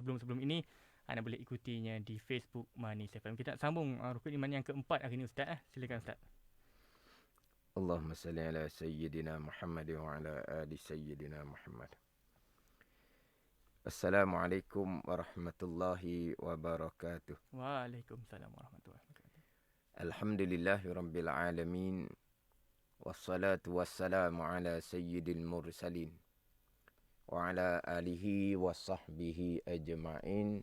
sebelum-sebelum ini, anda boleh ikutinya di Facebook Manis FM. Kita nak sambung rukun iman yang keempat hari ini, Ustaz. Silakan, Ustaz. Allahumma salli ala Sayyidina Muhammad wa ala ali Sayyidina Muhammad. Assalamualaikum warahmatullahi wabarakatuh. Waalaikumsalam warahmatullahi wabarakatuh. Alhamdulillahi rabbil alamin. Wassalatu wassalamu ala sayyidil mursalin. Wa ala alihi wa sahbihi ajma'in.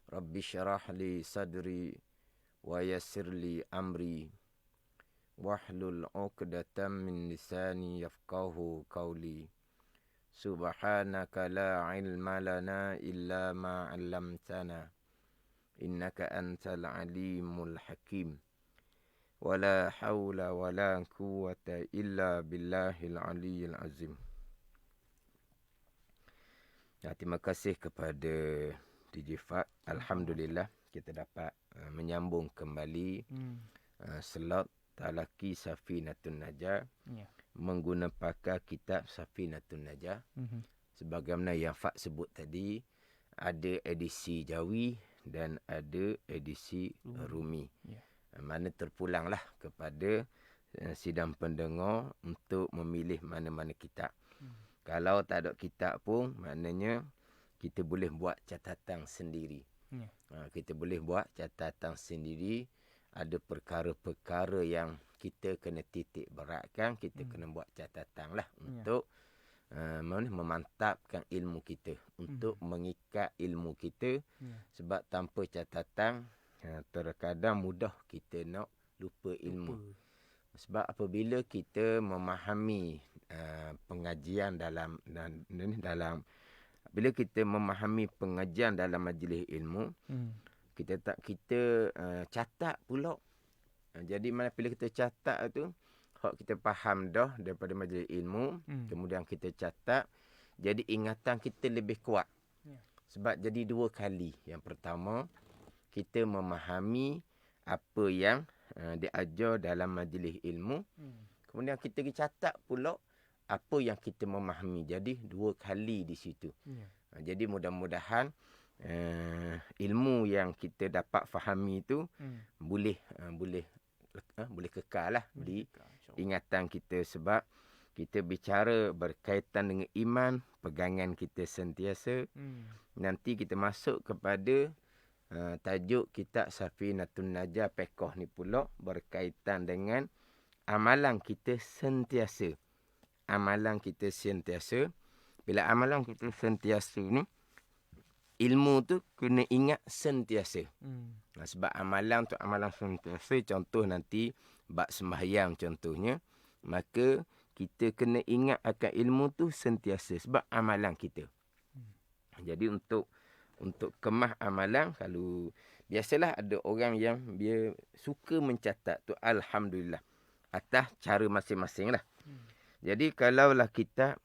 Rabbi syarah li sadri wa yassir li amri. Wahlul 'uqdatam min lisani yafqahu qawli. Subhanaka la ilma lana illa ma 'allamtana. Innaka antal alimul hakim. Wala hawla wala quwwata illa billahil aliyyil azim. Terima kasih kepada DJ Fak. Alhamdulillah kita dapat menyambung kembali slot Talaki Safinatun Najah menggunakan pakar kitab Safinatun Najah. Sebagaimana yang Fak sebut tadi, ada edisi Jawi dan ada edisi Rumi. Mana terpulanglah kepada sidang pendengar untuk memilih mana-mana kitab. Kalau tak ada kitab pun, maknanya kita boleh buat catatan sendiri. Kita boleh buat catatan sendiri. Ada perkara-perkara yang kita kena titik beratkan, kita kena buat catatan lah untuk memantapkan ilmu kita, untuk mengikat ilmu kita. Sebab tanpa catatan, terkadang mudah kita nak lupa ilmu. Sebab apabila kita memahami pengajian bila kita memahami pengajian dalam majlis ilmu, kita catat pula. Jadi bila kita catat tu, hak kita faham dah daripada majlis ilmu, kemudian kita catat, jadi ingatan kita lebih kuat. Sebab jadi dua kali. Yang pertama, kita memahami apa yang diajar dalam majlis ilmu. Kemudian kita catat pula apa yang kita memahami. Jadi dua kali di situ. Jadi mudah-mudahan ilmu yang kita dapat fahami itu boleh kekal lah di ingatan kita. Sebab kita bicara berkaitan dengan iman, pegangan kita sentiasa. Nanti kita masuk kepada tajuk kitab Safinatun Najah Pekoh ni pula berkaitan dengan amalan kita sentiasa. Amalan kita sentiasa. Bila amalan kita sentiasa ni, ilmu tu kena ingat sentiasa. Sebab amalan tu amalan sentiasa. Contoh nanti bab sembahyang contohnya, maka kita kena ingat akan ilmu tu sentiasa sebab amalan kita. Jadi untuk kemah amalan, kalau biasalah ada orang yang dia suka mencatat tu, alhamdulillah, atas cara masing-masing lah. Jadi kalaulah kita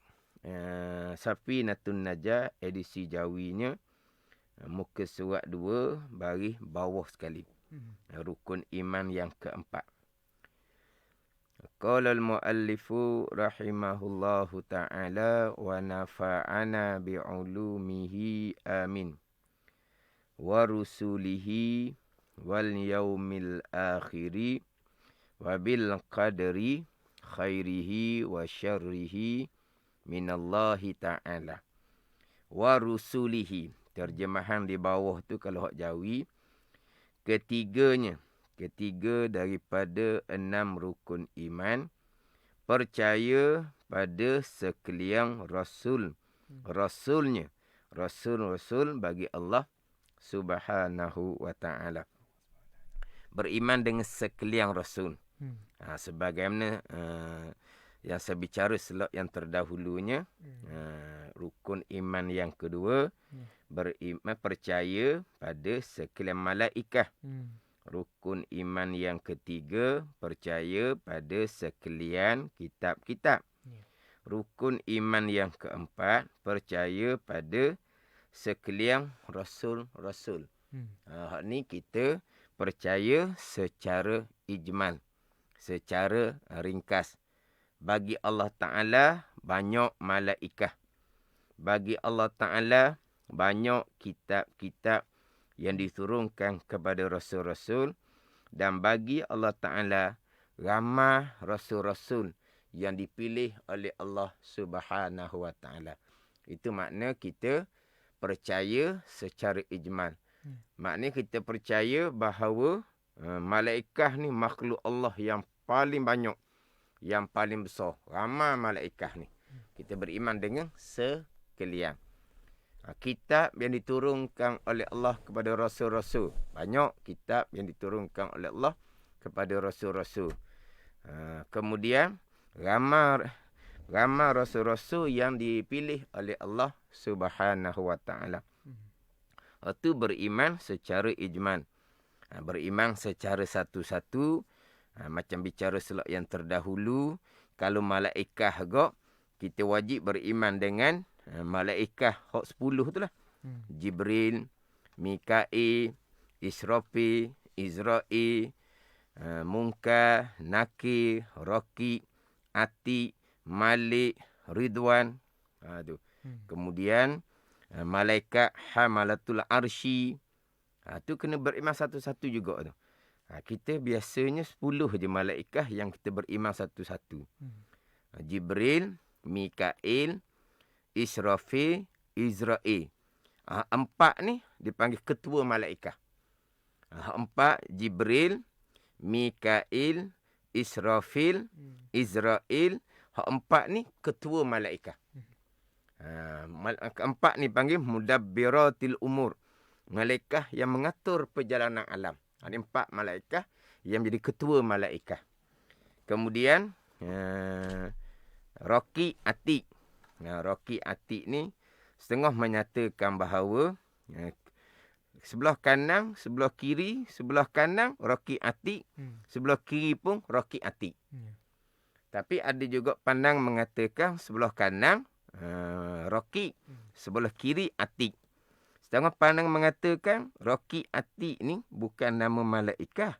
Safinatun Najah edisi Jawinya, muka surat 2 baris bawah sekali, rukun iman yang keempat. Qala al-muallifu rahimahullahu ta'ala wa nafa'ana bi'ulumihi amin wa rusulihi wal yaumil akhiri wa bil qadri khairihi wa syarrihi minallahi ta'ala. Wa rusulihi, terjemahan di bawah tu kalau hak Jawi, ketiga daripada 6 rukun iman, percaya pada sekalian rasul. Rasul bagi Allah Subhanahu wa ta'ala. Beriman dengan sekalian rasul. Sebagaimana yang saya bicara slot yang terdahulunya, rukun iman yang kedua, beriman percaya pada sekalian malaikat. Rukun iman yang ketiga, percaya pada sekalian kitab-kitab. Rukun iman yang keempat, percaya pada sekalian rasul-rasul. Hak ni kita percaya secara ijmal, secara ringkas. Bagi Allah Ta'ala banyak malaikat. Bagi Allah Ta'ala banyak kitab-kitab yang diturunkan kepada rasul-rasul, dan bagi Allah Ta'ala ramai rasul-rasul yang dipilih oleh Allah Subhanahu Wa Ta'ala. Itu makna kita percaya secara ijmal. Maknanya kita percaya bahawa malaikat ni makhluk Allah yang paling banyak, yang paling besar. Ramai malaikat ni. Kita beriman dengan sekalian. Kitab yang diturunkan oleh Allah kepada rasul-rasul. Banyak kitab yang diturunkan oleh Allah kepada rasul-rasul. Kemudian ramai rasul-rasul yang dipilih oleh Allah Subhanahu Wa Ta'ala. Itu beriman secara ijman. Beriman secara satu-satu. Macam bicara selok yang terdahulu. Kalau malaikat agak, kita wajib beriman dengan malaikat hak 10 tu lah. Jibril, Mikail, Israfil, Izrail, Munkar, Nakir, Raqib, Atid, Malik, Ridwan. Kemudian malaikat Hamalatul Arsy. Tu kena beriman satu-satu juga tu. Kita biasanya 10 je malaikat yang kita beriman satu-satu. Jibril, Mikail, Israfil, Izrail. 4 ni dipanggil ketua malaikat. 4 Jibril, Mikail, Israfil, Izrail. 4 ni ketua malaikat. 4 ni panggil mudabbiratil umur. Malaikat yang mengatur perjalanan alam. Ada 4 malaikat yang menjadi ketua malaikat. Kemudian Raqib, Atid. Raqib, Atid ni setengah menyatakan bahawa sebelah kanan, sebelah kiri, sebelah kanan Raqib, Atid, sebelah kiri pun Raqib, Atid. Tapi ada juga pandang mengatakan sebelah kanan Raqib, sebelah kiri Atid. Setengah pandang mengatakan Raqib, Atid ni bukan nama malaikat.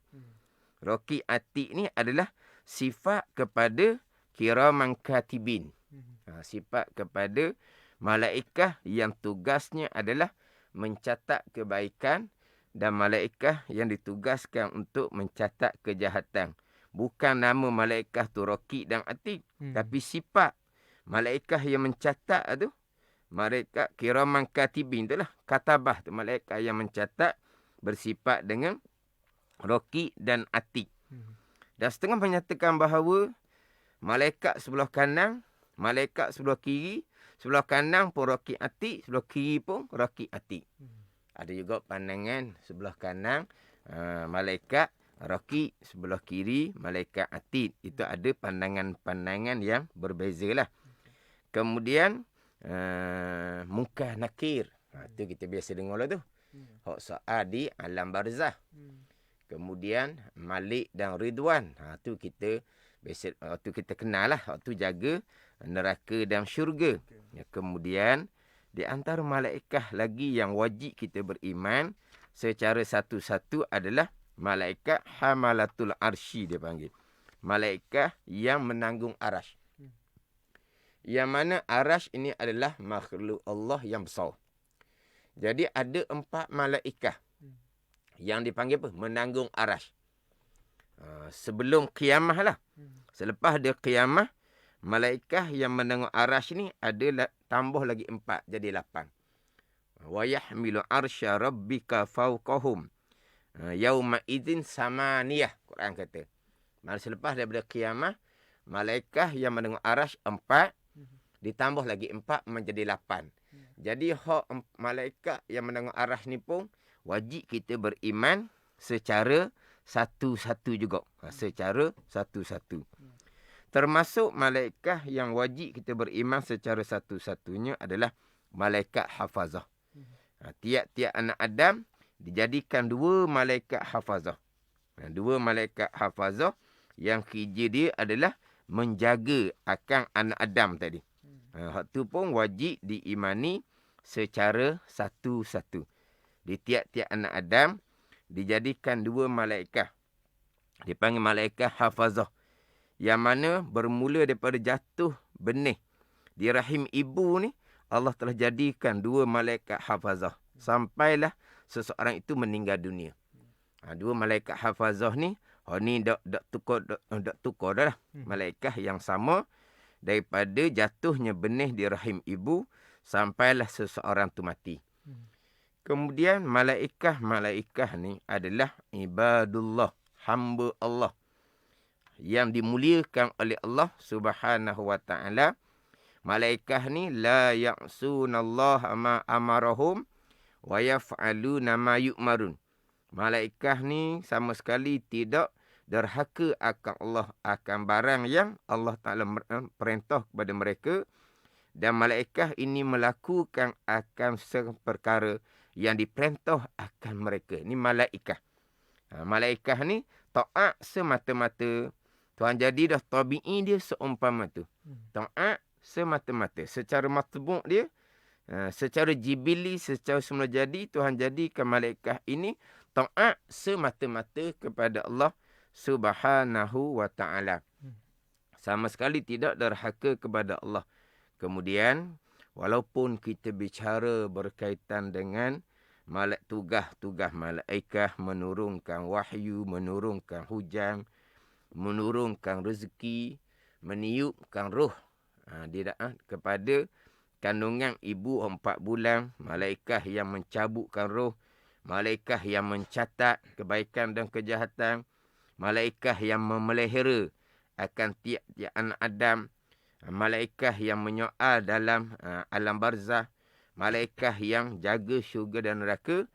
Raqib, Atid ni adalah sifat kepada kiraman katibin. Sifat kepada malaikat yang tugasnya adalah mencatat kebaikan, dan malaikat yang ditugaskan untuk mencatat kejahatan. Bukan nama malaikat tu Raqib dan Atid, tapi sifat malaikat yang mencatat tu, malaikat kiraman katibin tu lah. Katabah tu malaikat yang mencatat bersifat dengan Raqib dan Atid. Dan setengah menyatakan bahawa malaikat sebelah kanan, malaikat sebelah kiri, sebelah kanan pun Raqib, Atid, sebelah kiri pun Raqib, Atid. Ada juga pandangan sebelah kanan malaikat Raqib, sebelah kiri malaikat Atid. Itu ada pandangan-pandangan yang berbeza lah. Kemudian Munkar, Nakir. Itu kita biasa dengar lah tu. Hak soal di alam barzah. Kemudian Malik dan Ridwan. Tu kita biasa, tu kita kenal lah. Tu jaga neraka dan syurga. Kemudian di antara malaikat lagi yang wajib kita beriman secara satu-satu adalah malaikat Hamalatul Arsy, dia panggil. Malaikat yang menanggung arash. Yang mana arash ini adalah makhluk Allah yang besar. Jadi ada 4 malaikat yang dipanggil apa? Menanggung arash. Sebelum kiamah lah. Selepas dia kiamah, malaikat yang menanggung arash ni ada tambah lagi 4, jadi 8. Wa yahmilu arsya rabbika fawqahum yauma idzin samaniyah, Quran kata. Maka selepas daripada kiamah, malaikat yang menanggung arash 4, ditambah lagi 4 menjadi 8. Jadi hak malaikat yang menanggung arash ni pun wajib kita beriman secara satu-satu juga. Secara satu-satu. Termasuk malaikat yang wajib kita beriman secara satu-satunya adalah malaikat hafazah. Tiap-tiap anak Adam dijadikan 2 malaikat hafazah. 2 malaikat hafazah yang kerja dia adalah menjaga akan anak Adam tadi. Hak tu pun wajib diimani secara satu-satu. Di tiap-tiap anak Adam dijadikan 2 malaikat. Dipanggil malaikat hafazah. Yang mana bermula daripada jatuh benih di rahim ibu ni, Allah telah jadikan 2 malaikat hafazah. Sampailah seseorang itu meninggal dunia. 2 malaikat hafazah ni, ni dak tukar dah lah. Malaikat yang sama daripada jatuhnya benih di rahim ibu sampailah seseorang tu mati. Kemudian malaikat ni adalah ibadullah, hamba Allah yang dimuliakan oleh Allah Subhanahu wa taala. Malaikat ni la ya'sunallaha ma amarahum wa yaf'aluna ma yu'marun. Malaikat ni sama sekali tidak derhaka akan Allah, akan barang yang Allah Taala perintah kepada mereka, dan malaikat ini melakukan akan perkara yang diperintah akan mereka. Ini malaikat. Malaikat ni taat semata-mata. Tuhan jadi dah tabi'i dia seumpama tu. Taat semata-mata. Secara matbu' dia, secara jibili, secara semula jadi, Tuhan jadikan malaikat ini taat semata-mata kepada Allah Subhanahu wa ta'ala. Sama sekali tidak derhaka kepada Allah. Kemudian, walaupun kita bicara berkaitan dengan tugas-tugas malaikat, menurunkan wahyu, menurunkan hujan, menurunkan rezeki, meniupkan roh kepada kandungan ibu 4 bulan, malaikat yang mencabutkan roh, malaikat yang mencatat kebaikan dan kejahatan, malaikat yang memelihara akan tiap-tiap anak Adam, malaikat yang menyoal dalam alam barzah, malaikat yang jaga syurga dan neraka.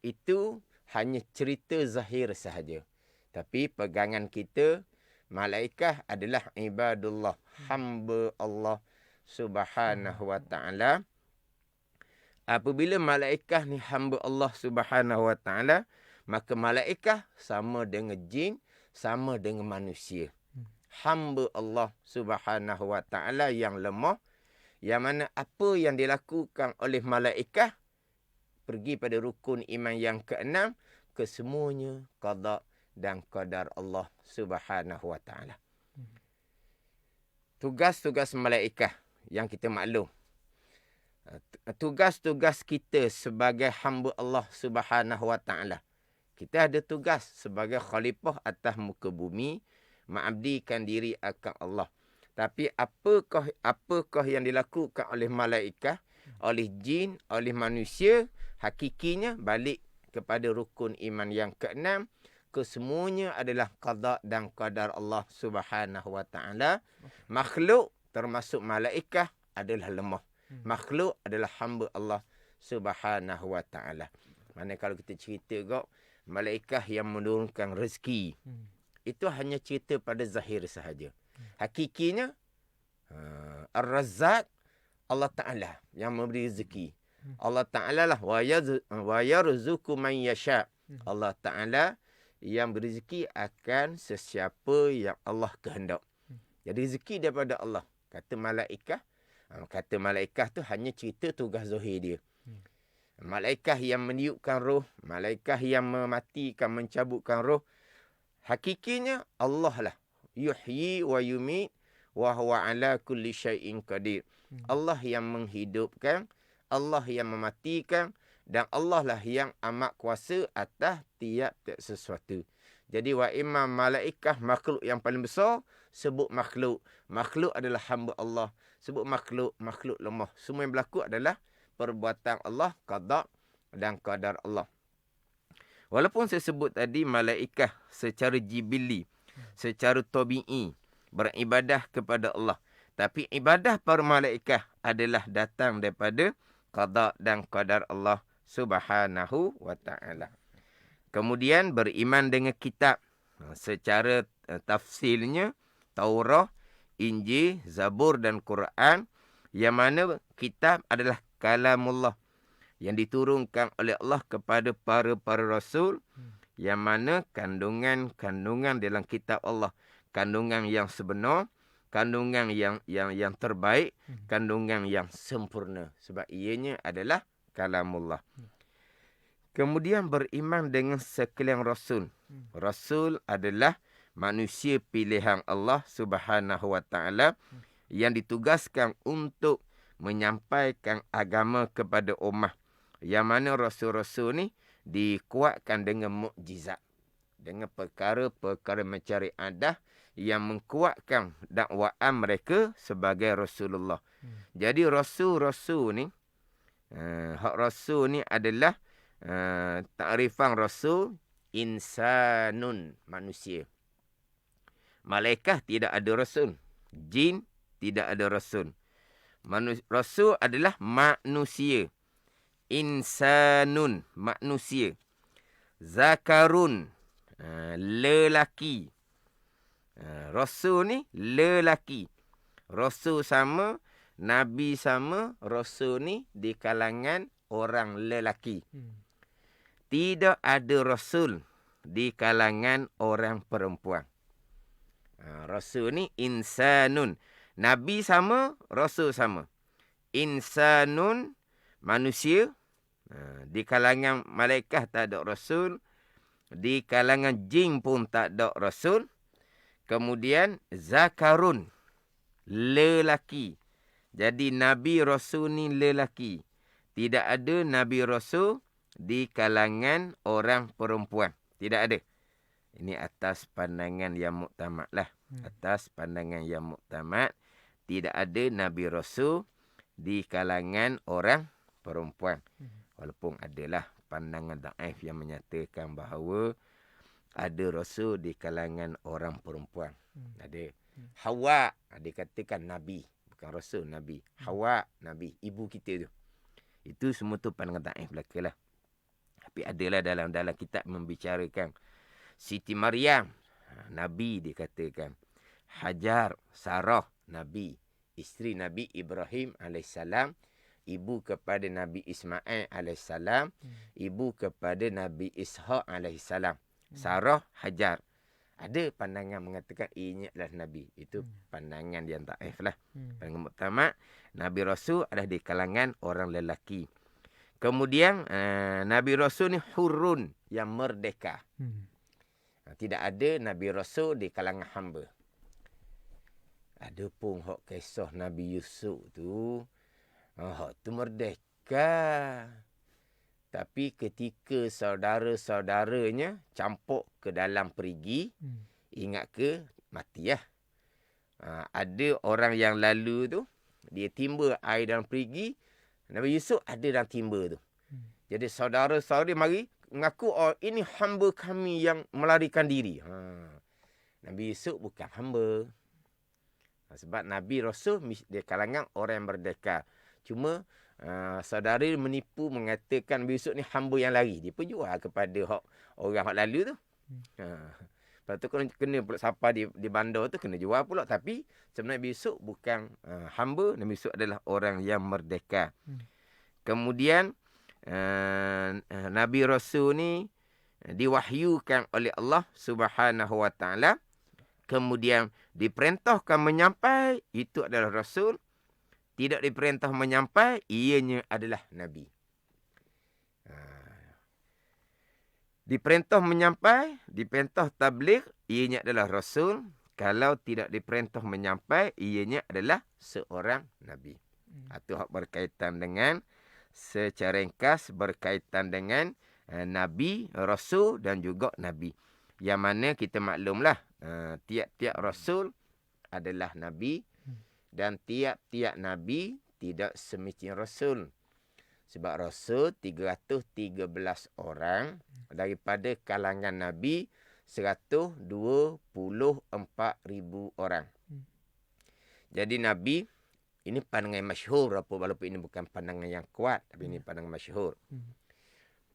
Itu hanya cerita zahir sahaja. Tapi pegangan kita, malaikat adalah ibadullah, hamba Allah Subhanahu wa ta'ala. Apabila malaikat ni hamba Allah Subhanahu wa ta'ala, maka malaikat sama dengan jin, sama dengan manusia. Hamba Allah Subhanahu wa ta'ala yang lemah, yang mana apa yang dilakukan oleh malaikat, pergi pada rukun iman yang ke-6, kesemuanya qada dan qadar Allah Subhanahu wa ta'ala. Tugas-tugas malaikat yang kita maklum. Tugas-tugas kita sebagai hamba Allah Subhanahu wa ta'ala. Kita ada tugas sebagai khalifah atas muka bumi, mengabdikan diri akan Allah. Tapi apakah yang dilakukan oleh malaikat, oleh jin, oleh manusia, hakikinya balik kepada rukun iman yang ke-6. Kesemuanya adalah qada dan qadar Allah Subhanahu wa ta'ala. Makhluk termasuk malaikat adalah lemah. Makhluk adalah hamba Allah Subhanahu wa ta'ala. Mana kalau kita cerita kok, malaikat yang menurunkan rezeki, itu hanya cerita pada zahir sahaja. Hakikinya, Ar-Razzaq, Allah Ta'ala yang memberi rezeki. Allah Ta'ala lah, wa yarzuqu man yasha. Allah Ta'ala yang berzeki akan sesiapa yang Allah kehendak. Jadi rezeki daripada Allah. Kata malaikat tu hanya cerita tugas zahir dia. Malaikat yang meniupkan roh, malaikat yang mematikan, mencabutkan roh, hakikinya Allah lah. Yuhyi wa yumit wa huwa ala kulli syai'in qadir. Allah yang menghidupkan, Allah yang mematikan, dan Allah lah yang amat kuasa atas tiap-tiap sesuatu. Jadi wa imam malaikat makhluk yang paling besar, sebut makhluk. Makhluk adalah hamba Allah. Sebut makhluk, makhluk lemah. Semua yang berlaku adalah perbuatan Allah, qada dan qadar Allah. Walaupun saya sebut tadi malaikat secara jibili, secara tabi'i beribadah kepada Allah, tapi ibadah para malaikat adalah datang daripada qada dan qadar Allah Subhanahu wa ta'ala. Kemudian beriman dengan kitab. Secara tafsirnya, Taurat, Injil, Zabur dan Quran, yang mana kitab adalah kalamullah yang diturunkan oleh Allah kepada para rasul, yang mana kandungan dalam kitab Allah, kandungan yang sebenar, kandungan yang terbaik, kandungan yang sempurna, sebab ianya adalah kalamullah. Kemudian beriman dengan sekalian rasul. Rasul adalah manusia pilihan Allah Subhanahu wa ta'ala yang ditugaskan untuk menyampaikan agama kepada ummah. Yang mana rasul-rasul ni dikuatkan dengan mukjizat. Dengan perkara-perkara mencari adah yang mengkuatkan dakwaan mereka sebagai Rasulullah. Jadi rasul-rasul ni, hak rasul ni adalah takrifan rasul insanun, manusia. Malaikat tidak ada rasul. Jin tidak ada rasul. Rasul adalah manusia. Insanun, manusia. Zakarun, lelaki. Rasul ni lelaki. Rasul sama, Nabi sama, Rasul ni di kalangan orang lelaki. Tidak ada Rasul di kalangan orang perempuan. Rasul ni insanun. Nabi sama, Rasul sama. Insanun, manusia. Di kalangan malaikat tak ada Rasul. Di kalangan jin pun tak ada Rasul. Kemudian zakarun, lelaki. Jadi Nabi Rasul ni lelaki. Tidak ada Nabi Rasul di kalangan orang perempuan. Tidak ada. Ini atas pandangan yang muktamad lah. Atas pandangan yang muktamad. Tidak ada Nabi Rasul di kalangan orang perempuan. Walaupun adalah pandangan daif yang menyatakan bahawa ada Rasul di kalangan orang perempuan. Ada. Hawa, dikatakan Nabi. Bukan Rasul, Nabi. Hawa, Nabi. Ibu kita tu. Itu semua tu pandangan daif belaka lah. Tapi adalah dalam kitab membicarakan Siti Maryam, Nabi dikatakan. Hajar, Sarah, Nabi. Isteri Nabi Ibrahim AS. Ibu kepada Nabi Ismail AS. Ibu kepada Nabi Ishaq AS. Sarah, Hajar. Ada pandangan mengatakan ini adalah Nabi. Itu pandangan yang daif lah. Pandangan muktamad, Nabi Rasul adalah di kalangan orang lelaki. Kemudian Nabi Rasul ni hurun, yang merdeka. Tidak ada Nabi Rasul di kalangan hamba. Ada pun hak kisah Nabi Yusuf tu. Hak tu merdeka. Tapi ketika saudara-saudaranya campur ke dalam perigi, ingat ke mati lah. Ada orang yang lalu tu, dia timba air dalam perigi, Nabi Yusuf ada dalam timba tu. Jadi saudara-saudara mari mengaku, oh ini hamba kami yang melarikan diri. Nabi Yusuf bukan hamba. Sebab Nabi Rasul di kalangan orang yang merdeka. Cuma saudara menipu mengatakan Nabi Yusuf ni hamba yang lari. Dia pun jual kepada orang hak lalu tu. Lepas tu kena pula siapa di bandar tu kena jual pula. Tapi sebenarnya Nabi Yusuf bukan hamba. Nabi Yusuf adalah orang yang merdeka. Kemudian Nabi Rasul ni diwahyukan oleh Allah Subhanahu Wa Taala. Kemudian diperintahkan menyampai, itu adalah Rasul. Tidak diperintah menyampai, ianya adalah Nabi. Diperintah menyampai, diperintah tabligh, ianya adalah Rasul. Kalau tidak diperintah menyampai, ianya adalah seorang Nabi. Itu berkaitan dengan, secara ringkas berkaitan dengan Nabi, Rasul dan juga Nabi. Yang mana kita maklumlah, tiap-tiap Rasul adalah Nabi. Dan tiap-tiap Nabi tidak semestinya Rasul. Sebab Rasul 313 orang. Daripada kalangan Nabi 124,000 orang. Jadi Nabi, ini pandangan masyhur. Walaupun ini bukan pandangan yang kuat. Tapi ini pandangan masyhur.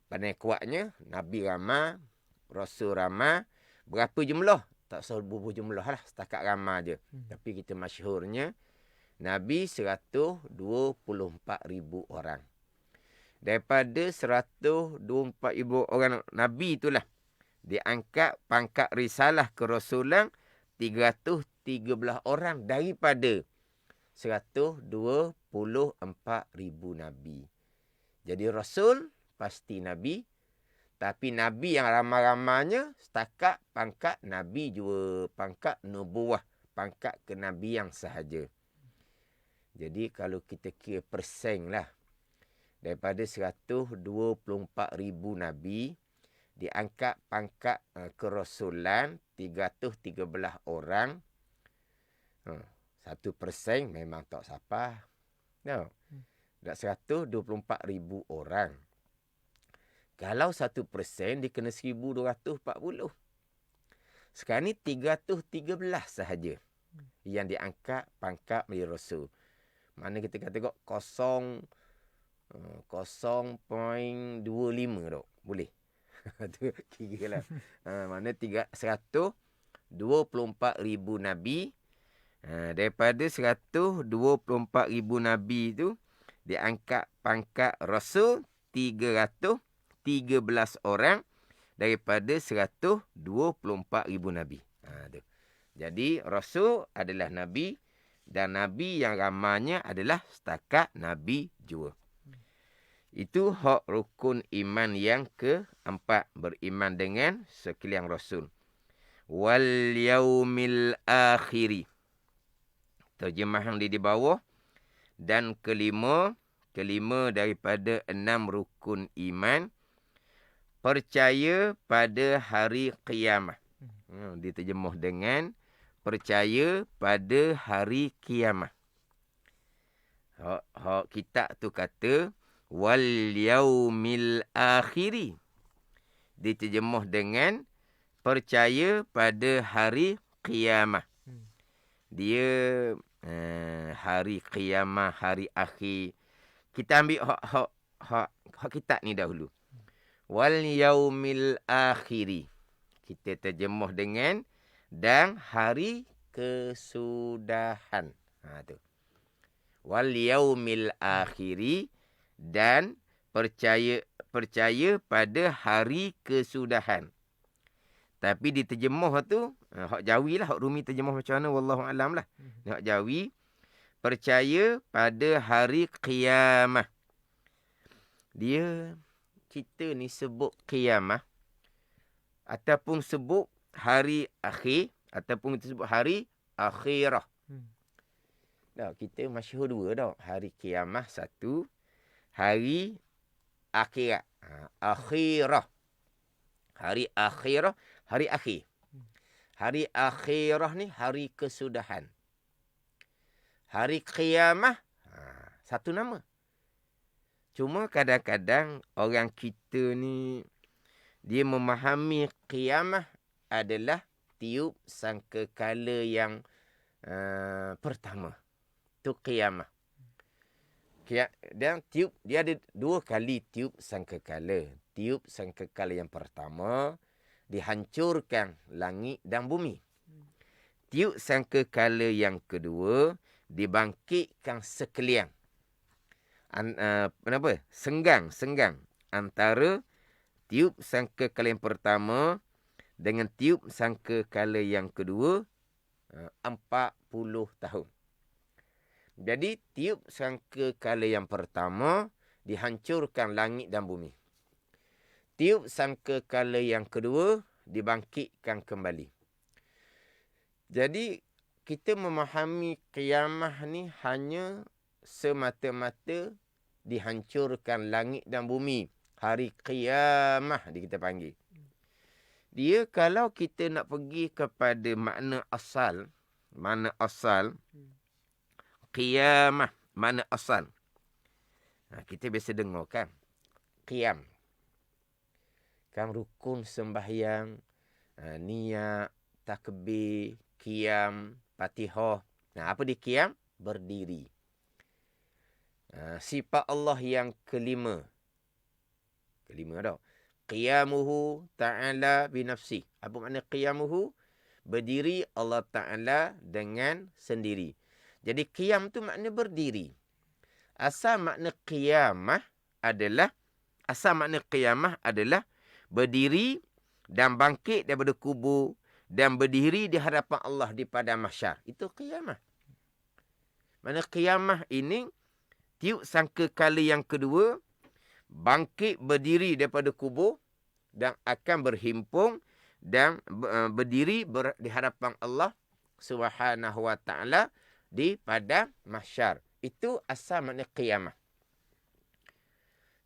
Pandangan kuatnya, Nabi ramai, Rasul ramai. Berapa jumlah? Tak serbu jumlah lah. Setakat ramai je. Tapi kita masyhurnya, Nabi 124,000 orang. Daripada 124,000 orang Nabi itulah, diangkat pangkat risalah kerasulan 313 orang daripada 124,000 Nabi. Jadi Rasul pasti Nabi. Tapi Nabi yang ramai-ramainya setakat pangkat Nabi juga, pangkat nubuah, pangkat kenabian sahaja. Jadi kalau kita kira persen lah, daripada 124,000 Nabi, diangkat pangkat kerasulan 313 orang. 1% memang tak siapa. No. Dak 124,000 orang. Kalau 1% dia kena 1,240. Sekarang ni 313 sahaja yang diangkat pangkat menjadi rasul. Mana kita kata kok 0.25 dok. Boleh. Tu kira lah. Mana 124,000 Nabi. Daripada 124,000 Nabi tu, diangkat pangkat rasul 313 orang daripada 124,000 Nabi. Tu. Jadi rasul adalah Nabi, dan Nabi yang ramanya adalah setakat Nabi jua. Itu hak rukun iman yang keempat, beriman dengan sekalian rasul. Wal yaumil akhiri. Terjemahan di bawah. Dan kelima daripada 6 rukun iman, percaya pada hari kiamat. Diterjemuh dengan percaya pada hari kiamat. Hak kitab tu kata wal yaumil akhiri. Diterjemuh dengan percaya pada hari kiamat. Dia hari kiamat, hari akhir. Kita ambil hak kitab ni dahulu. Wal yaumil akhiri. Kita terjemuh dengan dan hari kesudahan. Tu. Wal yaumil akhiri, dan percaya pada hari kesudahan. Tapi diterjemuh tu, hak Jawi lah, hak Rumi terjemuh macam mana, wallahu alam lah. Hak Jawi, percaya pada hari kiamat. Dia, kita ni sebut kiamat, ataupun sebut hari akhir, ataupun kita sebut hari akhirah. Kita masyhur dua dah. Hari kiamat satu, hari akhirat. Akhirah. Hari akhirah, hari akhir. Hari akhirah ni hari kesudahan. Hari kiamat, satu nama. Cuma kadang-kadang orang kita ni, dia memahami kiamat adalah tiup sangkakala yang pertama. Itu kiamat. Dan tiup, dia ada 2 kali tiup sangkakala. Tiup sangkakala yang pertama, dihancurkan langit dan bumi. Tiup sangkakala yang kedua, dibangkitkan sekalian. Senggang antara tiup sangkakala yang pertama dengan tiup sangkakala yang kedua, 40 tahun. Jadi tiup sangkakala yang pertama, dihancurkan langit dan bumi. Tiup sangkakala yang kedua, dibangkitkan kembali. Jadi kita memahami kiamat ni hanya semata-mata dihancurkan langit dan bumi. Hari kiamat kita panggil. Dia kalau kita nak pergi kepada makna asal, qiyamah, mana asal. Kita biasa dengar kan, qiyam. Kan rukun sembahyang, niat, takbir, qiyam, Fatihah. Apa dia qiyam? Berdiri. Sifat Allah yang kelima. Dah. Qiyamuhu ta'ala binafsi. Apa makna qiyamuhu? Berdiri Allah Ta'ala dengan sendiri. Jadi qiyam tu makna berdiri. Asal makna qiyamah adalah berdiri dan bangkit daripada kubur dan berdiri di hadapan Allah di padang mahsyar. Itu qiyamah. Mana qiyamah ini tiup sangkakala yang kedua, bangkit berdiri daripada kubur dan akan berhimpun dan berdiri di hadapan Allah Subhanahu wa taala di padang mahsyar. Itu asal makna qiyamah.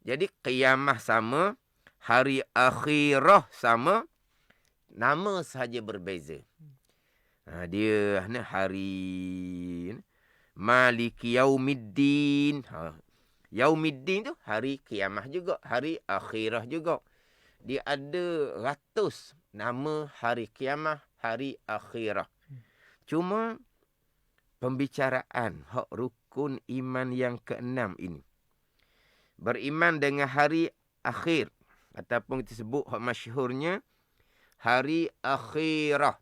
Jadi qiyamah sama, hari akhirah sama, nama sahaja berbeza. Dia hari Maliki Yaumiddin. Yaumiddin tu hari kiamah juga, hari akhirah juga. Dia ada ratus nama hari kiamah, hari akhirah. Cuma pembicaraan hak rukun iman yang keenam ini, beriman dengan hari akhir, ataupun kita sebut hak masyhurnya hari akhirah,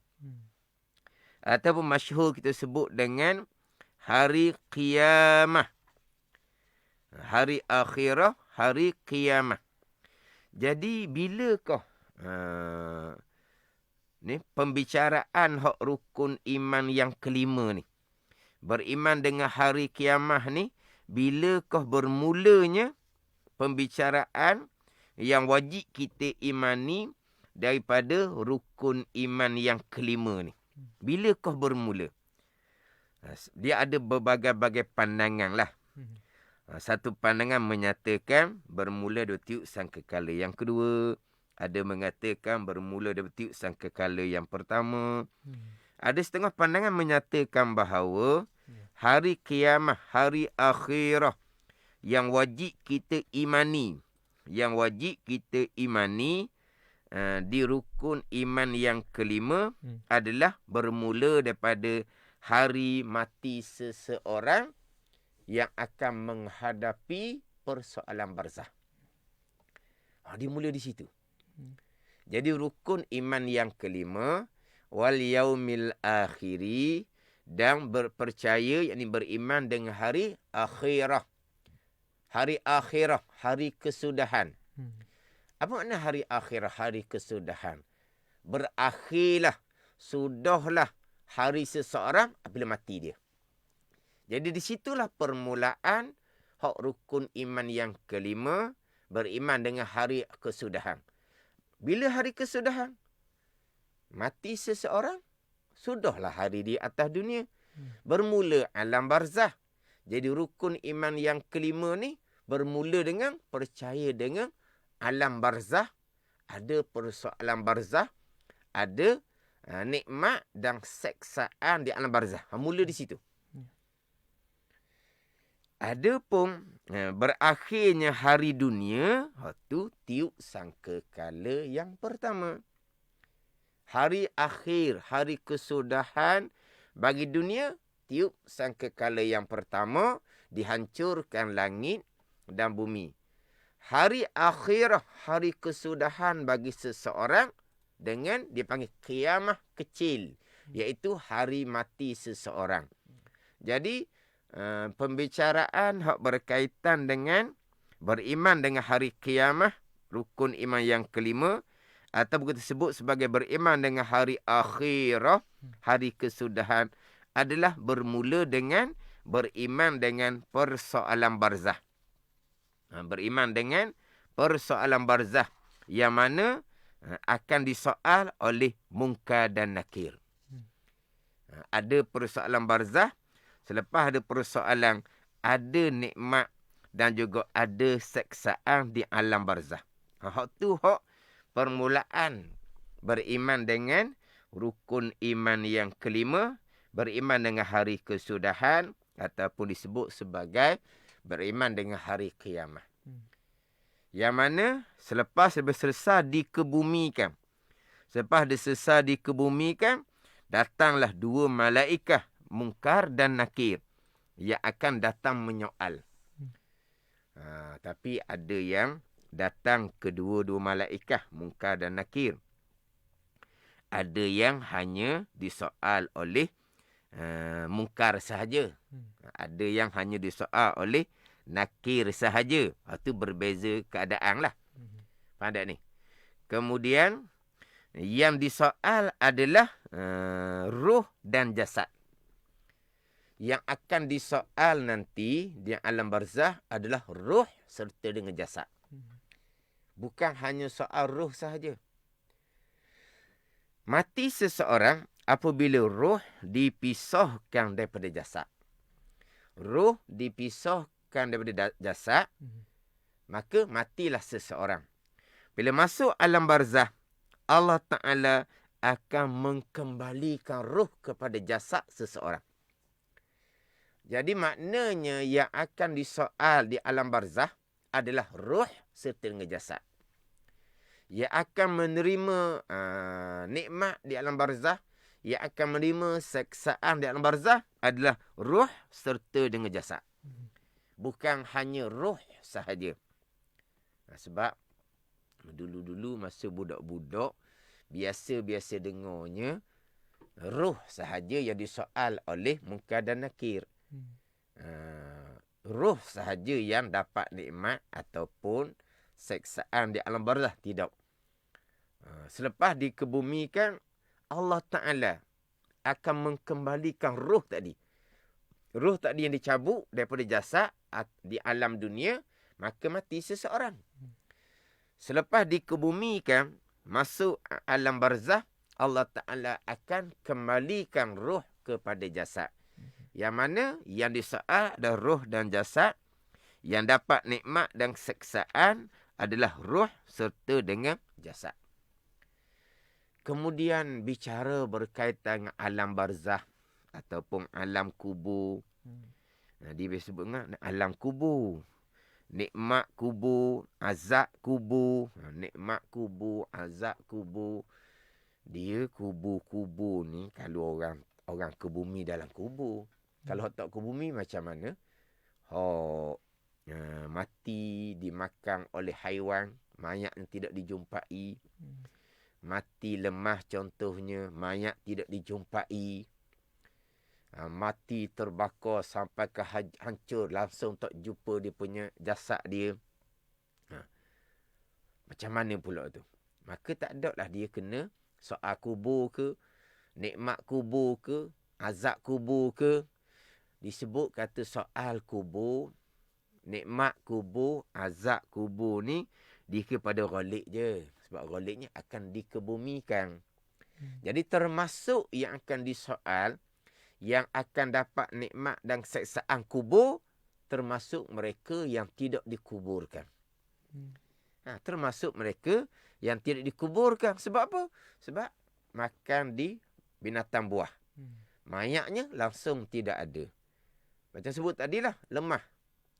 ataupun masyhur kita sebut dengan hari qiyamah. Hari akhirah, hari qiyamah. Jadi bilakah ni pembicaraan hak rukun iman yang kelima ni, beriman dengan hari kiamah ni, bilakah bermulanya pembicaraan yang wajib kita imani daripada rukun iman yang kelima ni? Bilakah bermula? Dia ada berbagai-bagai pandangan lah. Satu pandangan menyatakan bermula dari tiup sangkakala yang kedua. Ada mengatakan bermula dari tiup sangkakala yang pertama. Ada setengah pandangan menyatakan bahawa hari kiamah, hari akhirah yang wajib kita imani, di rukun iman yang kelima adalah bermula daripada hari mati seseorang yang akan menghadapi persoalan barzah. Dimula di situ. Jadi rukun iman yang kelima, wal yaumil akhiri, dan berpercaya, yakni beriman dengan hari akhirah. Hari akhirah, hari kesudahan. Apa makna hari akhirah, hari kesudahan? Berakhirlah, sudahlah hari seseorang apabila mati dia. Jadi di situlah permulaan hak rukun iman yang kelima, beriman dengan hari kesudahan. Bila hari kesudahan? Mati seseorang, sudahlah hari di atas dunia. Bermula alam barzah. Jadi rukun iman yang kelima ni bermula dengan percaya dengan alam barzah. Ada persoalan barzah, ada nikmat dan seksaan di alam barzah. Mula di situ. Adapun berakhirnya hari dunia, itu tiup sangkakala yang pertama. Hari akhir, hari kesudahan bagi dunia, tiup sangkakala yang pertama, dihancurkan langit dan bumi. Hari akhirah, hari kesudahan bagi seseorang dengan dipanggil kiamah kecil, iaitu hari mati seseorang. Jadi pembicaraan hak berkaitan dengan beriman dengan hari kiamah, rukun iman yang kelima, atau kita sebut sebagai beriman dengan hari akhirah, hari kesudahan, adalah bermula dengan beriman dengan persoalan barzah. Beriman dengan persoalan barzah yang mana akan disoal oleh Munkar dan Nakir. Ada persoalan barzah, selepas ada persoalan, ada nikmat dan juga ada seksaan di alam barzah. Hak tu hak permulaan beriman dengan rukun iman yang kelima, beriman dengan hari kesudahan, ataupun disebut sebagai beriman dengan hari kiamat. Yang mana selepas selesai dikebumikan, datanglah dua malaikat, Munkar dan Nakir, yang akan datang menyoal. Tapi ada yang datang kedua-dua malaikat, Munkar dan Nakir. Ada yang hanya disoal oleh Munkar sahaja. Ada yang hanya disoal oleh Nakir sahaja. Itu berbeza keadaan lah. Faham tak ni? Kemudian yang disoal adalah roh dan jasad. Yang akan disoal nanti di alam barzah adalah roh serta dengan jasad. Bukan hanya soal roh sahaja. Mati seseorang apabila roh dipisahkan daripada jasad. Roh dipisahkan daripada jasad, maka matilah seseorang. Bila masuk alam barzah, Allah Ta'ala akan mengembalikan roh kepada jasad seseorang. Jadi maknanya yang akan disoal di alam barzah adalah roh serta dengan jasad. Yang akan menerima nikmat di alam barzah, yang akan menerima seksaan di alam barzah adalah roh serta dengan jasad. Bukan hanya roh sahaja. Sebab dulu-dulu masa budak-budak, biasa-biasa dengarnya roh sahaja yang disoal oleh Munkar dan Nakir. Roh sahaja yang dapat nikmat ataupun seksaan di alam barzah, tidak. Selepas dikebumikan, Allah Ta'ala akan mengembalikan roh tadi. Roh tadi yang dicabut daripada jasad di alam dunia, maka mati seseorang. Selepas dikebumikan, masuk alam barzah, Allah Ta'ala akan kembalikan roh kepada jasad. Yang mana yang disoal adalah roh dan jasad. Yang dapat nikmat dan seksaan adalah roh serta dengan jasad. Kemudian bicara berkaitan dengan alam barzah ataupun alam kubur. Dia disebut dengan alam kubur. Nikmat kubur, azab kubur. Nikmat kubur, azab kubur. Dia kubur-kubur ni kalau orang ke bumi dalam kubur. Kalau tak ke bumi macam mana? Mati dimakan oleh haiwan, mayat yang tidak dijumpai. Mati lemah contohnya, mayat tidak dijumpai. Mati terbakar sampai ke hancur, langsung tak jumpa dia punya jasad dia. Macam mana pula tu? Maka tak ada lah dia kena soal kubur ke, nikmat kubur ke, azab kubur ke. Disebut kata soal kubur, nikmat kubur, azab kubur ni dia kepada ghalib je. Sebab ghalibnya akan dikebumikan. Jadi termasuk yang akan disoal, yang akan dapat nikmat dan seksaan kubur, termasuk mereka yang tidak dikuburkan. Termasuk mereka yang tidak dikuburkan. Sebab apa? Sebab makan di binatang buah. Mayatnya langsung tidak ada. Macam sebut tadilah, lemah.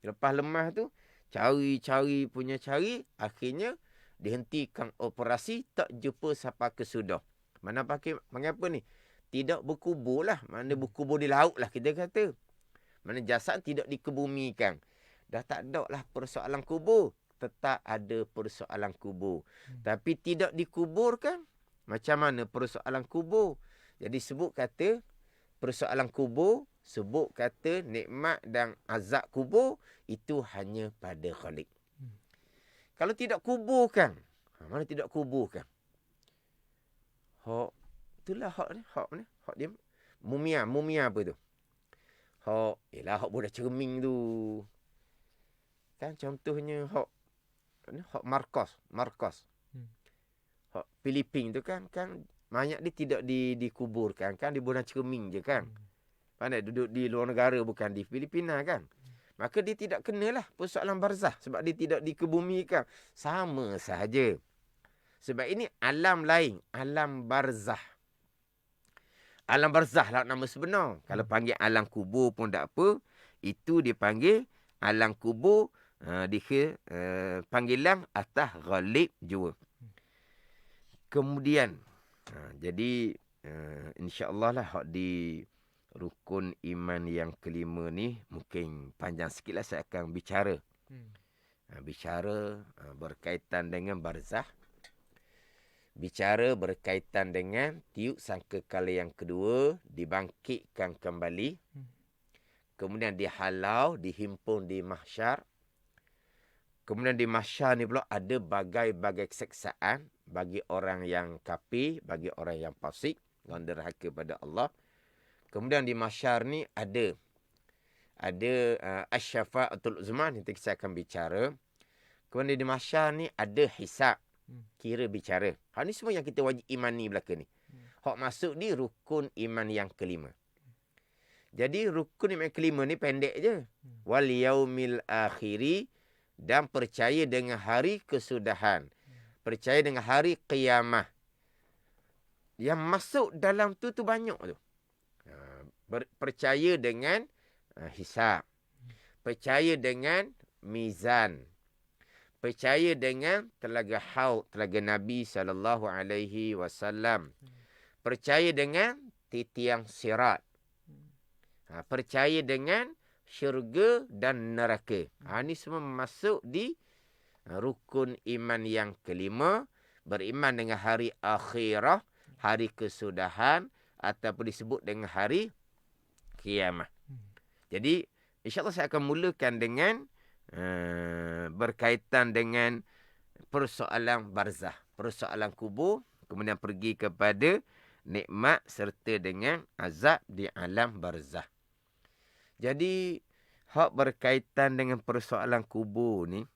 Lepas lemah tu, cari punya cari, akhirnya dihentikan operasi, tak jumpa sampai kesudah. Mana pakai, mengapa ni? Tidak berkubur lah. Mana berkubur di laut lah kita kata. Mana jasad tidak dikebumikan. Dah tak ada lah persoalan kubur. Tetap ada persoalan kubur. Tapi tidak dikuburkan. Macam mana persoalan kubur? Jadi sebut kata persoalan kubur, sebut kata nikmat dan azab kubur, itu hanya pada Khalik. Kalau tidak kuburkan, mana tidak kuburkan? Itulah hak dia. Mumia apa tu? Hak budak cermin tu. Kan contohnya hak Marcos. Hak Filipin tu kan mayat dia tidak dikuburkan kan, di budak cermin je kan. Pandai duduk di luar negara, bukan di Filipina kan. Maka dia tidak kenalah persoalan barzah sebab dia tidak dikebumikan. Sama sahaja. Sebab ini alam lain, alam barzah. Alam barzah lah nama sebenar. Kalau panggil alam kubur pun tak apa. Itu dipanggil alam kubur. Panggilan atas ghalib jua. Kemudian, jadi insya-Allah lah di rukun iman yang kelima ni mungkin panjang sikit lah saya akan bicara. Bicara berkaitan dengan barzah. Bicara berkaitan dengan tiup sangkakala yang kedua, dibangkitkan kembali. Kemudian dihalau, dihimpun di mahsyar. Kemudian di mahsyar ni pula ada bagai-bagai seksaan bagi orang yang kafir, bagi orang yang fasik, yang derhaka pada Allah. Kemudian di mahsyar ni ada asy-syafa'atul uzma, nanti saya akan bicara. Kemudian di mahsyar ni ada hisab, kira bicara. Hal ni semua yang kita wajib imani belaka ni. Hak masuk di rukun iman yang kelima. Jadi rukun iman kelima ni pendek je. Wal yaumil akhiri, dan percaya dengan hari kesudahan. Percaya dengan hari qiyamah. Yang masuk dalam tu banyak tu. Percaya dengan hisab. Percaya dengan mizan. Percaya dengan telaga haud, telaga Nabi SAW. Percaya dengan titiang sirat. Percaya dengan syurga dan neraka. Ini semua masuk di rukun iman yang kelima. Beriman dengan hari akhirah, hari kesudahan, ataupun disebut dengan hari kiamat. Jadi, insyaAllah saya akan mulakan dengan berkaitan dengan persoalan barzah, persoalan kubur, kemudian pergi kepada nikmat serta dengan azab di alam barzah. Jadi, hak berkaitan dengan persoalan kubur ni,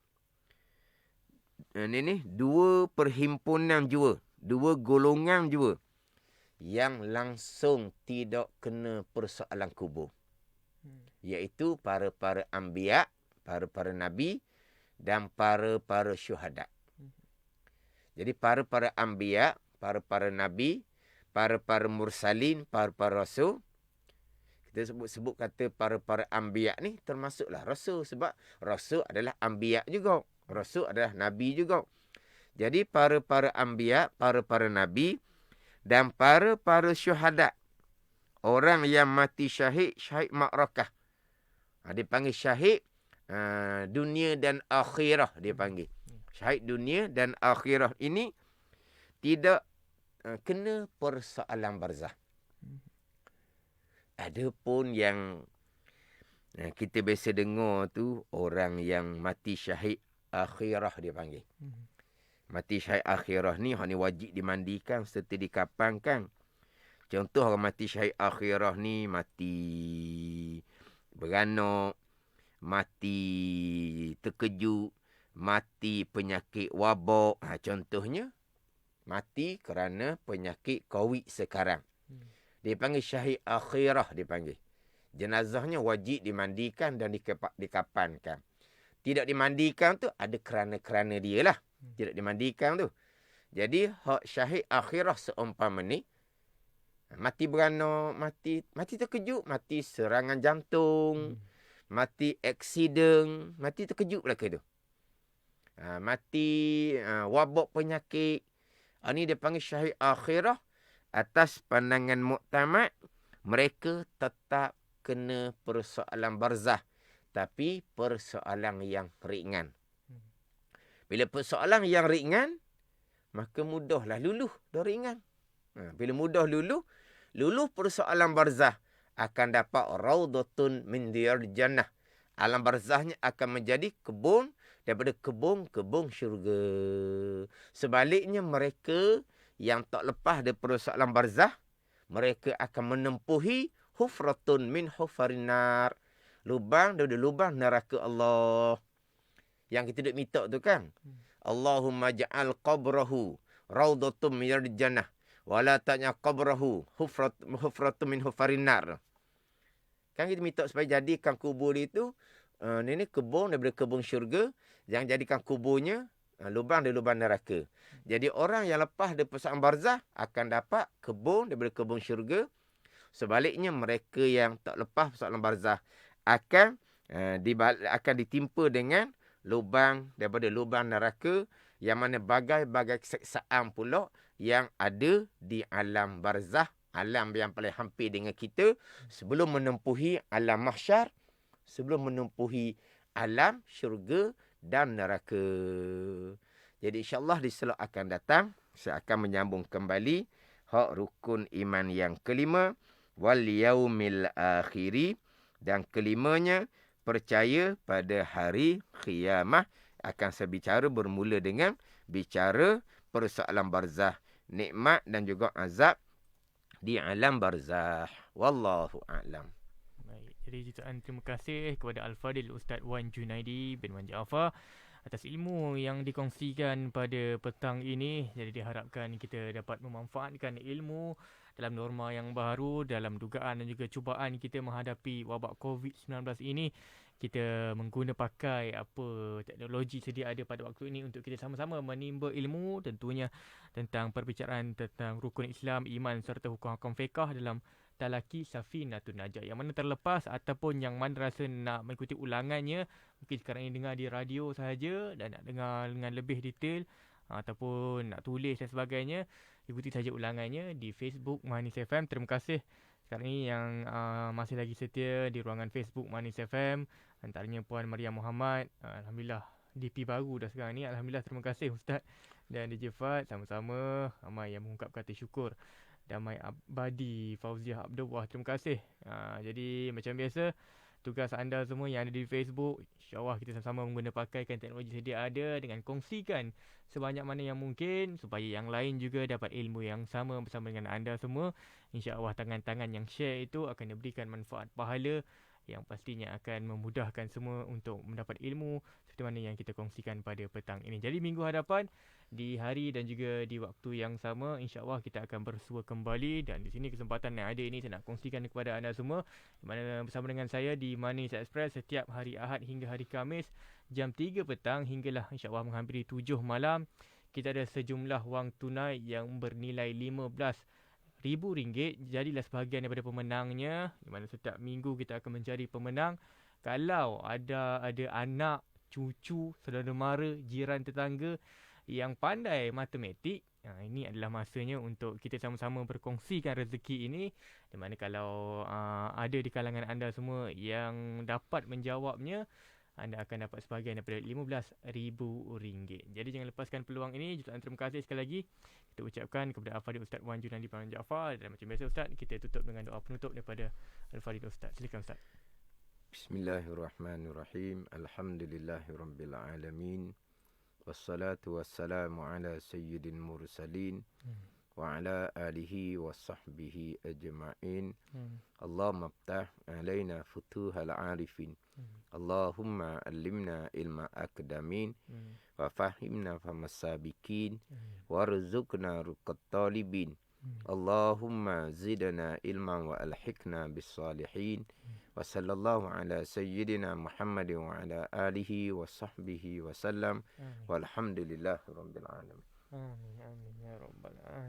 ini dua perhimpunan jua, dua golongan jua yang langsung tidak kena persoalan kubur. Iaitu para anbiya, para nabi dan para syuhada. Jadi para anbiya, para nabi, para mursalin, para rasul. Kita sebut kata para anbiya ni termasuklah rasul, sebab rasul adalah anbiya juga. Rasul adalah nabi juga. Jadi para anbiya, para nabi dan para syuhada. Orang yang mati syahid ma'rakah. Dia panggil syahid dunia dan akhirah, dia panggil. Syahid dunia dan akhirah ini tidak kena persoalan barzah. Ada pun yang kita biasa dengar tu, orang yang mati syahid akhirah, dia panggil. Mati syahid akhirah ni wajib dimandikan serta dikapankan. Contoh orang mati syahid akhirah ni mati beranak, mati terkejut, mati penyakit wabak. Contohnya, mati kerana penyakit COVID sekarang. Dia panggil syahid akhirah, dia panggil. Jenazahnya wajib dimandikan dan dikapankan. Tidak dimandikan tu ada kerana-kerana dia lah. Tidak dimandikan tu. Jadi hak syahid akhirah seumpama ni, mati beranak, mati terkejut, mati serangan jantung, mati aksiden, mati terkejut belaka tu. Mati wabak penyakit. Ini dia panggil syahid akhirah. Atas pandangan muktamad, mereka tetap kena persoalan barzah. Tapi persoalan yang ringan. Bila persoalan yang ringan, maka mudahlah luluh dah ringan. Bila mudah luluh persoalan barzah, akan dapat raudatun min diyaril jannah. Alam barzahnya akan menjadi kebun daripada kebun syurga. Sebaliknya mereka yang tak lepas dari persoalan barzah, mereka akan menempuhi hufratun min hufarin nar. Lubang daripada lubang neraka Allah. Yang kita duk minta tu kan. Allahumma ja'al qabrahu raudatun min jannah wa la ta'nya qabrahu hufratun min hufarin nar. Kan kita minta supaya jadikan kubur itu ini kebun daripada kebun syurga, yang jadikan kuburnya lubang dari lubang neraka. Jadi orang yang lepas dari persoalan barzah akan dapat kebun daripada kebun syurga. Sebaliknya mereka yang tak lepas persoalan barzah akan ditimpa dengan lubang daripada lubang neraka, yang mana bagai-bagai seksaan pula yang ada di alam barzah, alam yang paling hampir dengan kita sebelum menempuhi alam mahsyar, sebelum menempuhi alam syurga dan neraka. Jadi insyaAllah di slot akan datang, saya akan menyambung kembali hak rukun iman yang kelima, wal yaumil akhiri, dan kelimanya percaya pada hari qiyamah. Akan saya bicara bermula dengan bicara persoalan barzah, nikmat dan juga azab di alam barzah. Wallahu a'lam. Baik, jadi jutaan terima kasih kepada Al-Fadil Ustaz Wan Junaidi bin Wan Jaafar atas ilmu yang dikongsikan pada petang ini. Jadi diharapkan kita dapat memanfaatkan ilmu dalam norma yang baru, dalam dugaan dan juga cubaan kita menghadapi wabak COVID-19 ini, kita mengguna pakai apa teknologi sedia ada pada waktu ini untuk kita sama-sama menimba ilmu tentunya tentang perbicaraan tentang rukun Islam, iman serta hukum-hukum fiqah dalam Talaki Safinatun Najah. Yang mana terlepas ataupun yang mana rasa nak mengikuti ulangannya, mungkin sekarang ini dengar di radio sahaja dan nak dengar dengan lebih detail ataupun nak tulis dan sebagainya, ikuti saja ulangannya di Facebook Manis FM. Terima kasih sekarang ini yang masih lagi setia di ruangan Facebook Manis FM, antaranya Puan Maria Muhammad. Alhamdulillah DP baru dah sekarang ni. Alhamdulillah, terima kasih Ustaz dan DJ Fad. Sama-sama ramai yang mengungkap kata syukur. Damai Abadi, Fauziah Abdullah, terima kasih. Jadi macam biasa, tugas anda semua yang ada di Facebook, insyaAllah kita sama-sama menggunakan pakaikan teknologi sedia ada dengan kongsikan sebanyak mana yang mungkin supaya yang lain juga dapat ilmu yang sama bersama dengan anda semua. InsyaAllah tangan-tangan yang share itu akan diberikan manfaat pahala yang pastinya akan memudahkan semua untuk mendapat ilmu seperti mana yang kita kongsikan pada petang ini. Jadi minggu hadapan, di hari dan juga di waktu yang sama, insyaAllah kita akan bersua kembali. Dan di sini kesempatan yang ada ini saya nak kongsikan kepada anda semua, di mana bersama dengan saya di Manis Express setiap hari Ahad hingga hari Khamis jam 3 petang hinggalah insyaAllah menghampiri 7 malam, kita ada sejumlah wang tunai yang bernilai RM15,000. Jadilah sebahagian daripada pemenangnya, di mana setiap minggu kita akan mencari pemenang. Kalau ada anak, cucu, saudara mara, jiran, tetangga yang pandai matematik, ini adalah masanya untuk kita sama-sama berkongsikan rezeki ini. Di mana kalau ada di kalangan anda semua yang dapat menjawabnya, anda akan dapat sebahagian daripada RM15,000. Jadi jangan lepaskan peluang ini. Jutaan terima kasih sekali lagi kita ucapkan kepada Al-Fadhil Ustaz Wan Junandi Paman Jaafar. Dan macam biasa Ustaz, kita tutup dengan doa penutup daripada Al-Fadhil Ustaz. Silakan Ustaz. Bismillahirrahmanirrahim. Alhamdulillahirabbil alamin. Wassalatu wassalamu ala sayyidil mursalin wa ala alihi wa sahbihi ajma'in. Allahumma aftah alaina futuhal arifin. Allahumma allimna ilma akdamin wa fahimna famasabikin warzuqna ruqat talibin. Allahumma zidna ilman wa alhiqna bis salihin. Wa sallallahu ala sayyidina Muhammadin wa ala alihi wa sahbihi wa sallam. Walhamdulillahi rabbil alamin. Amin amin ya rabbal alamin.